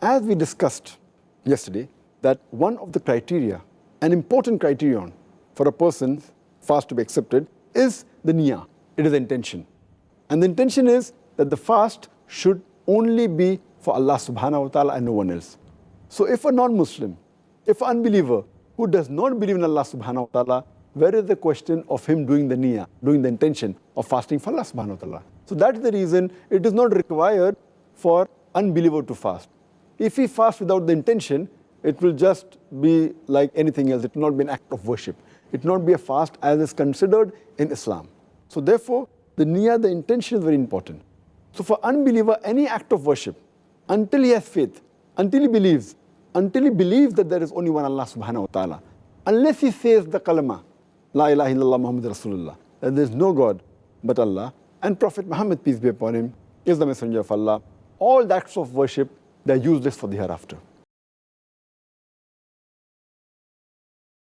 as we discussed yesterday, that one of the criteria, an important criterion for a person's fast to be accepted is the Niyah. It is the intention. And the intention is that the fast should only be for Allah subhanahu wa ta'ala and no one else. So if a non-Muslim, if an unbeliever who does not believe in Allah subhanahu wa ta'ala, where is the question of him doing the Niyah, doing the intention of fasting for Allah subhanahu wa ta'ala? So that is the reason it is not required for unbeliever to fast. If he fasts without the intention, it will just be like anything else. It will not be an act of worship. It will not be a fast as is considered in Islam. So therefore, the Niyah, the intention is very important. So for unbeliever, any act of worship, until he has faith, until he believes that there is only one Allah subhanahu wa ta'ala, unless he says the kalama, La ilaha illallah Muhammad Rasulullah, that there is no God but Allah, and Prophet Muhammad, peace be upon him, is the messenger of Allah, all acts of worship, they are useless for the hereafter.